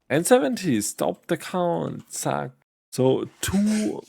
And 70, stop the count, zack. So 2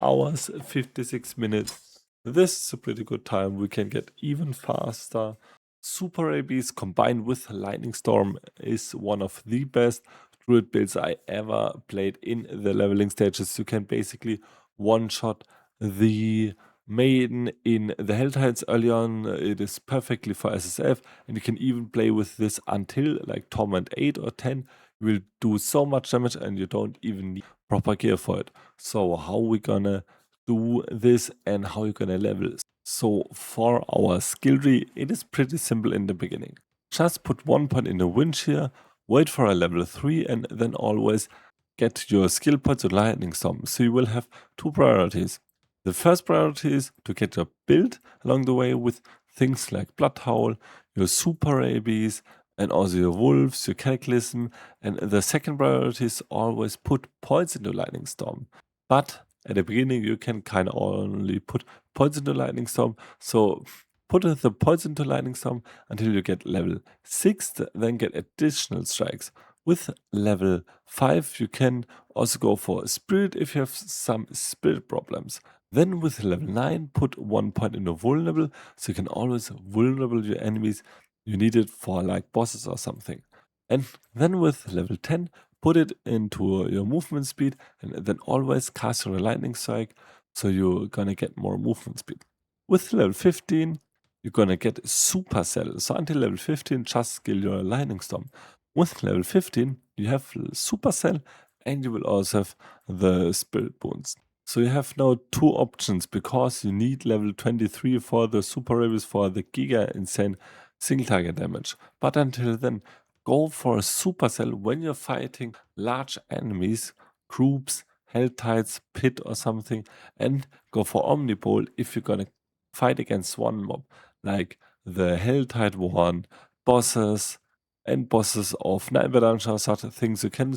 hours 56 minutes. This is a pretty good time. We can get even faster. Super Rabies combined with Lightning Storm is one of the best druid builds I ever played in the leveling stages. You can basically one-shot the maiden in the Hell Tides early on. It is perfectly for SSF, and you can even play with this until like Torment 8 or 10. You will do so much damage and you don't even need proper gear for it. So how we gonna do this and how you gonna level? So for our skill tree, it is pretty simple in the beginning. Just put 1 point in the winch here, wait for a level 3 and then always get your skill points to Lightning Storm. So you will have 2 priorities. The first priority is to get your build along the way with things like Blood Howl, your Super Rabies, and also your Wolves, your Cataclysm. And the second priority is always put points into Lightning Storm. But at the beginning, you can kind of only put points into Lightning Storm. So put the points into Lightning Storm until you get level 6, then get additional strikes. With level 5, you can also go for Spirit if you have some Spirit problems. Then with level 9, put 1 point into Vulnerable, so you can always vulnerable your enemies. You need it for like bosses or something. And then with level 10, put it into your movement speed and then always cast your lightning strike, so you're gonna get more movement speed. With level 15, you're gonna get supercell. So until level 15, just skill your lightning storm. With level 15, you have supercell and you will also have the spirit boons. So you have now 2 options because you need level 23 for the super rabies for the giga insane single target damage. But until then, go for a supercell when you're fighting large enemies, groups, hell tides, pit or something, and go for omnibolt if you're gonna fight against one mob, like the hell tide one, bosses, and bosses of Nightmare Dungeon or such things. You can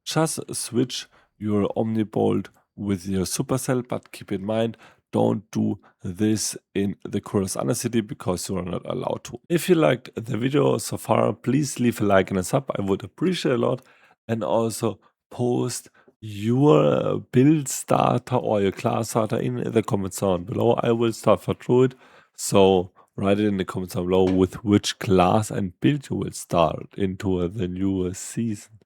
just switch your omnibolt with your supercell, but keep in mind, don't do this in the Chorus Undercity because you are not allowed to. If you liked the video so far, please leave a like and a sub. I would appreciate a lot. And also post your build starter or your class starter in the comments down below. I will start for Druid. So write it in the comments down below with which class and build you will start into the new season.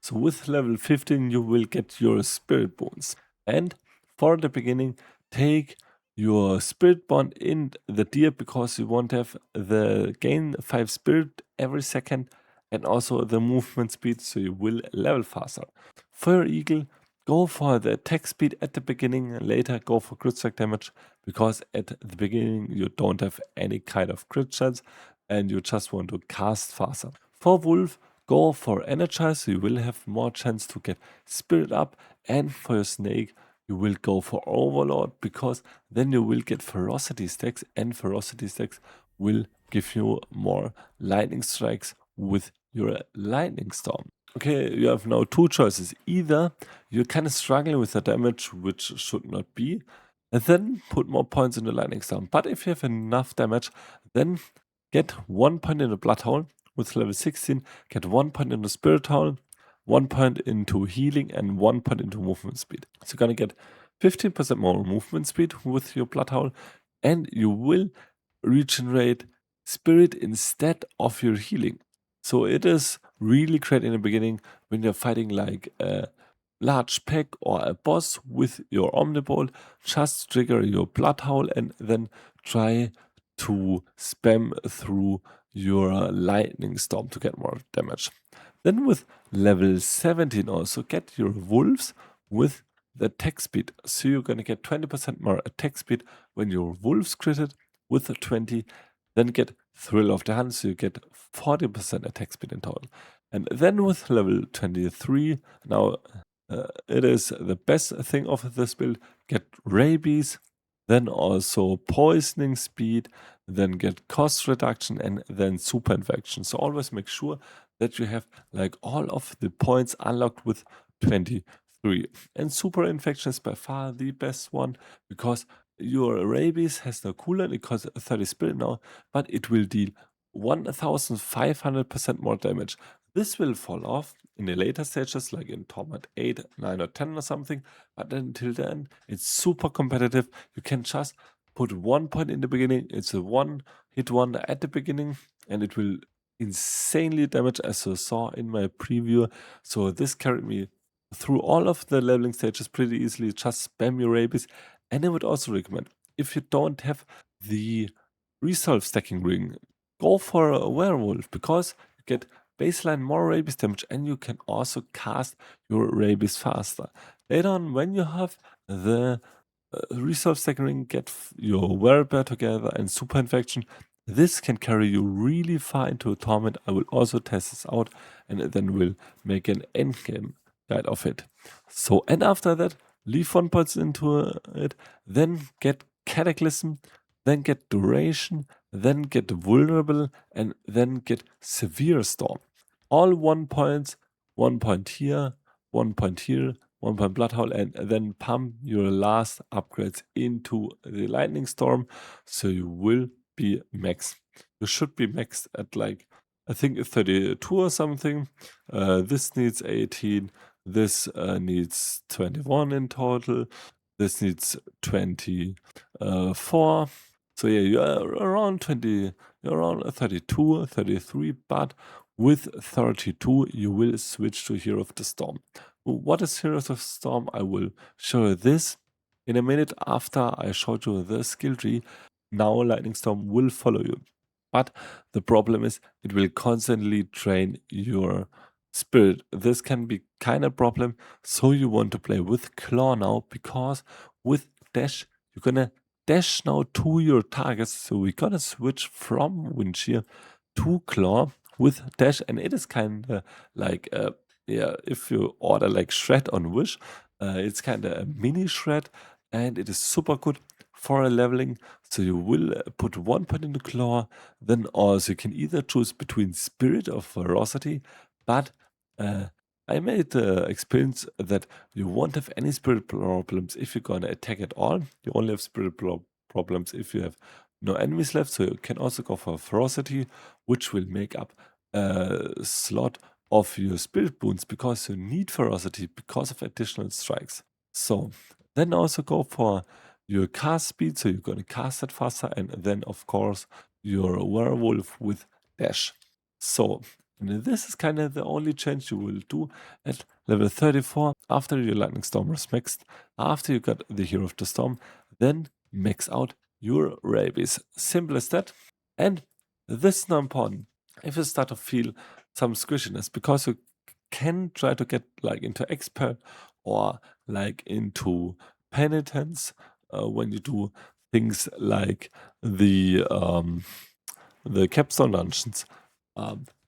So with level 15, you will get your spirit boons. And for the beginning, take your spirit bond in the deer because you want to have the gain 5 spirit every second and also the movement speed, so you will level faster. For your eagle, go for the attack speed at the beginning and later go for crit strike damage because at the beginning you don't have any kind of crit chance and you just want to cast faster. For wolf, go for energize, so you will have more chance to get spirit up, and for your snake you will go for overlord because then you will get ferocity stacks, and ferocity stacks will give you more lightning strikes with your lightning storm. Okay, you have now 2 choices. Either you're kind of struggling with the damage, which should not be, and then put more points in the lightning storm. But if you have enough damage, then get 1 point in the blood hole. With level 16, get 1 point into spirit hole, 1 point into healing, and 1 point into movement speed. So you're gonna get 15% more movement speed with your blood hole, and you will regenerate spirit instead of your healing. So it is really great in the beginning when you're fighting like a large pack or a boss with your omnibolt. Just trigger your blood howl and then try to spam through your lightning storm to get more damage. Then with level 17 also get your wolves with the attack speed. So you're gonna get 20% more attack speed when your wolves critted with a 20, then get thrill of the hunt, so you get 40% attack speed in total. And then with level 23, now it is the best thing of this build, get rabies, then also poisoning speed, then get cost reduction, and then super infection. So always make sure that you have like all of the points unlocked with 23. And super infection is by far the best one because your rabies has no cooldown, it costs 30 spirit now, but it will deal 1500% more damage This will fall off in the later stages, like in Torment 8, 9, or 10 or something. But until then, it's super competitive. You can just put 1 point in the beginning. It's a one-hit wonder at the beginning, and it will insanely damage, as you saw in my preview. So this carried me through all of the leveling stages pretty easily. Just spam your rabies. And I would also recommend, if you don't have the resolve stacking ring, go for a werewolf, because you get baseline more rabies damage, and you can also cast your rabies faster. Later on, when you have the resolve stacking ring, get your werebear together and super infection, this can carry you really far into a torment. I will also test this out, and then we'll make an endgame guide of it. So, and after that, leave 1 point into it, then get cataclysm, then get duration, then get vulnerable, and then get severe storm. All 1 points, 1 point here, 1 point here, 1 point bloodhowl, and then pump your last upgrades into the lightning storm, so you will be max. You should be maxed at, like, I think 32 or something. This needs 18. This needs 21 in total. This needs 24. So yeah, you're around 20, you're around 32, 33, but with 32, you will switch to Hero of the Storm. What is Hero of the Storm? I will show you this in a minute after I showed you the skill tree. Now Lightning Storm will follow you. But the problem is it will constantly drain your spirit. This can be kind of problem. So you want to play with Claw now, because with Dash, you're gonna dash now to your targets. So we're gonna switch from Wind Shear to Claw with Dash, and it is kind of like yeah, if you order like Shred on Wish, it's kind of a mini Shred, and it is super good for a leveling. So you will put 1 point into Claw, then also you can either choose between Spirit or Ferocity, but I made the experience that you won't have any spirit problems if you're gonna attack at all. You only have spirit problems if you have no enemies left. So you can also go for Ferocity, which will make up a slot of your spiritboons, because you need Ferocity because of additional strikes. So then also go for your cast speed, so you're gonna cast it faster, and then of course your werewolf with dash. So this is kind of the only change you will do at level 34 after your Lightning Storm is maxed, after you got the Hero of the Storm, then max out your rabies. Simple as that. And this is not important if you start to feel some squishiness, because you can try to get like into expert or like into penitence when you do things like the capstone dungeons.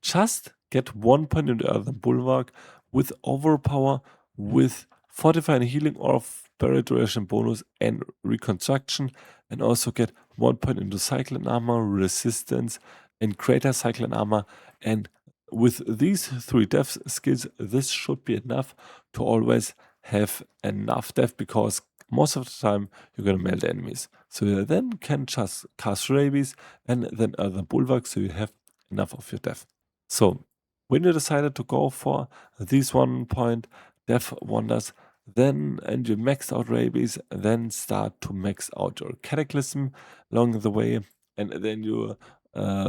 Just get 1 point in the Earthen Bulwark with overpower, with fortify and healing, or barrier duration bonus and reconstruction, and also get 1 point into cyclone armor, resistance, and greater cyclone armor. And with these 3 death skills, this should be enough to always have enough death, because most of the time you're gonna melt enemies. So you then can just cast Rabies and then Earthen Bulwark, so you have enough of your death. So when you decided to go for these 1 point death wonders, then and you maxed out Rabies, then start to max out your Cataclysm along the way, and then you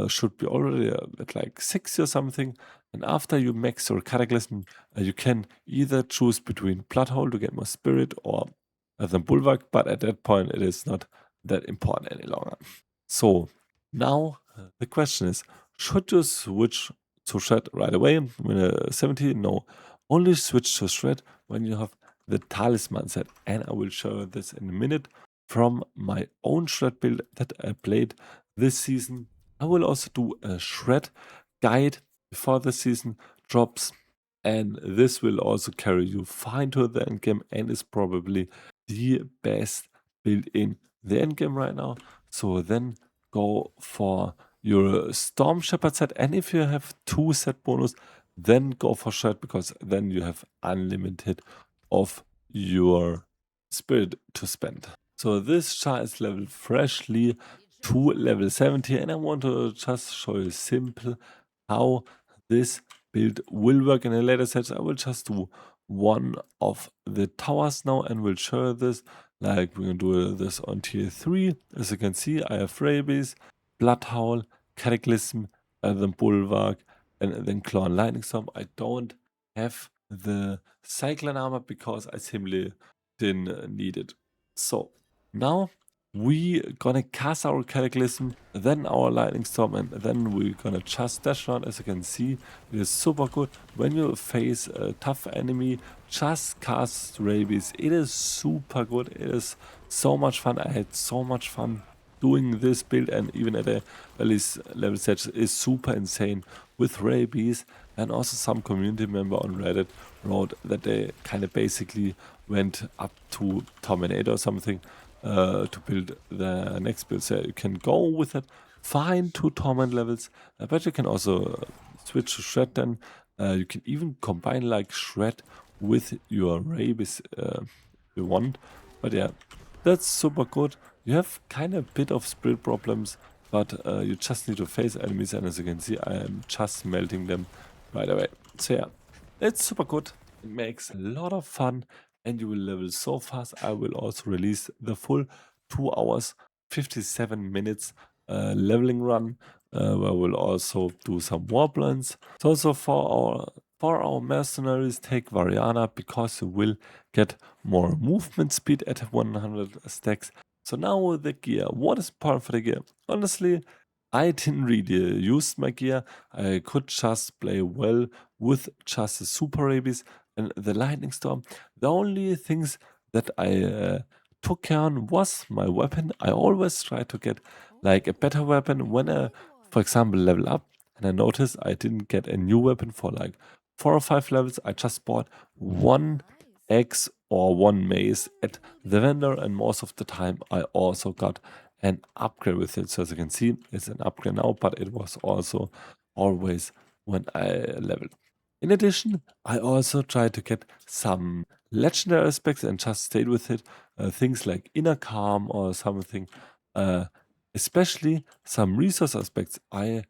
should be already at like 60 or something. And after you max your Cataclysm, you can either choose between Bloodhole to get more spirit or the Bulwark, but at that point it is not that important any longer. So now the question is, should you switch to Shred right away when 70? No, only switch to Shred when you have the Talisman set, and I will show you this in a minute from my own Shred build that I played this season. I will also do a Shred guide before the season drops, and this will also carry you far into the endgame, and is probably the best build in the endgame right now. So then go for your Storm Shepherd set, and if you have 2 set bonus, then go for Shred, because then you have unlimited of your spirit to spend. So this char is leveled freshly to level 70, and I want to just show you simple how this build will work in a later stage. I will just do one of the towers now and will show this. Like we're gonna do this on tier 3. As you can see, I have Rabies, Bloodhowl, Cataclysm, and then Bulwark, and then Claw and Lightning Storm. I don't have the Cyclone armor because I simply didn't need it. So now we gonna cast our Cataclysm, then our Lightning Storm, and then we're gonna just dash around. As you can see, it is super good. When you face a tough enemy, just cast Rabies. It is super good. It is so much fun. I had so much fun doing this build, and even at a early level stage is super insane with Rabies. And also some community member on Reddit wrote that they kind of basically went up to Terminator or something to build the next build. So you can go with it fine to Torment levels, but you can also switch to Shred then. You can even combine like Shred with your Rabies if you want. But yeah, that's super good. You have kind of a bit of spirit problems, but you just need to face enemies, and as you can see, I am just melting them right away. So yeah, it's super good. It makes a lot of fun, and you will level so fast. I will also release the full 2 hours, 57 minutes leveling run, where we'll also do some warplans. So also for our mercenaries, take Variana because you will get more movement speed at 100 stacks. So now the gear. What is important for the gear? Honestly, I didn't really use my gear. I could just play well with just the Super Rabies and the Lightning Storm. The only things that I took care on was my weapon. I always try to get like a better weapon when I, for example, level up. And I noticed I didn't get a new weapon for like 4 or 5 levels. I just bought one axe or one mace at the vendor, and most of the time I also got an upgrade with it. So as you can see, it's an upgrade now, but it was also always when I leveled. In addition, I also tried to get some legendary aspects and just stayed with it. Things like inner calm or something. Uh, Especially some resource aspects. I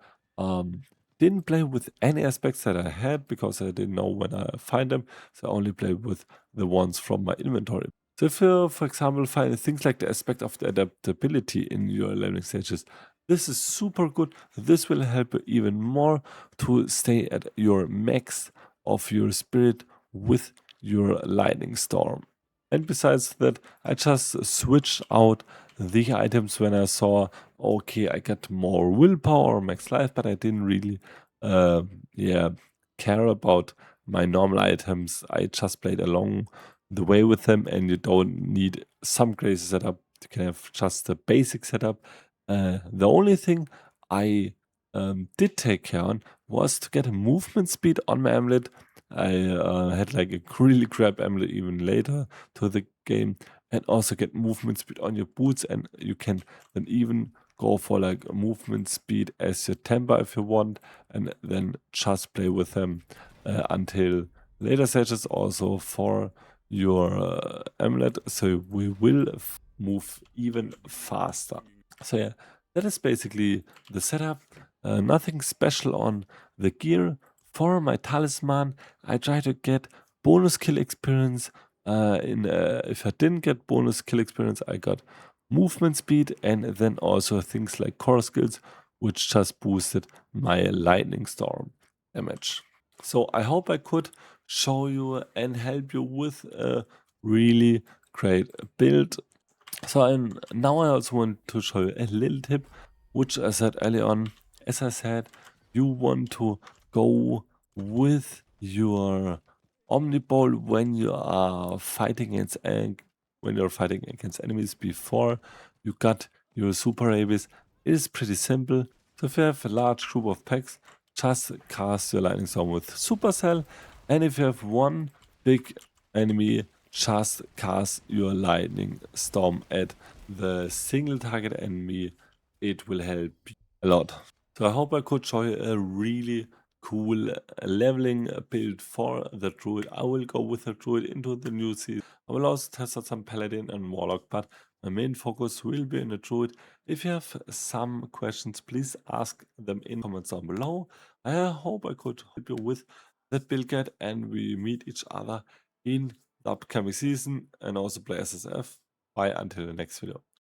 didn't play with any aspects that I had because I didn't know when I find them. So I only played with the ones from my inventory. So if you, for example, find things like the aspect of the adaptability in your leveling stages, this is super good. This will help you even more to stay at your max of your spirit with your lightning storm. And besides that, I just switched out the items when I saw, okay, I get more willpower or max life, but I didn't really, yeah, care about my normal items. I just played along the way with them, and you don't need some crazy setup. You can have just a basic setup. The only thing I did take care on was to get a movement speed on my amulet. I had like a really crap amulet even later to the game, and also get movement speed on your boots, and you can then even go for like a movement speed as your temper if you want, and then just play with them until later stages also for your amulet, so we will move even faster. So yeah, that is basically the setup. Nothing special on the gear. For my talisman, I try to get bonus kill experience. If I didn't get bonus kill experience, I got movement speed, and then also things like core skills, which just boosted my lightning storm damage. So I hope I could show you and help you with a really great build. So now I also want to show you a little tip, which I said earlier on. As I said, you want to go with your Omniball when you are fighting against enemies before you got your Super Rabies. It is pretty simple. So if you have a large group of packs, just cast your Lightning Storm with Supercell, and if you have one big enemy, just cast your lightning storm at the single target enemy. It will help a lot. So I hope I could show you a really cool leveling build for the druid. I will go with the druid into the new season. I will also test out some paladin and warlock, but My main focus will be in the druid. If you have some questions, please ask them in comments down below. I hope I could help you with that build guide, and we meet each other in the upcoming season and also play SSF. Bye until the next video.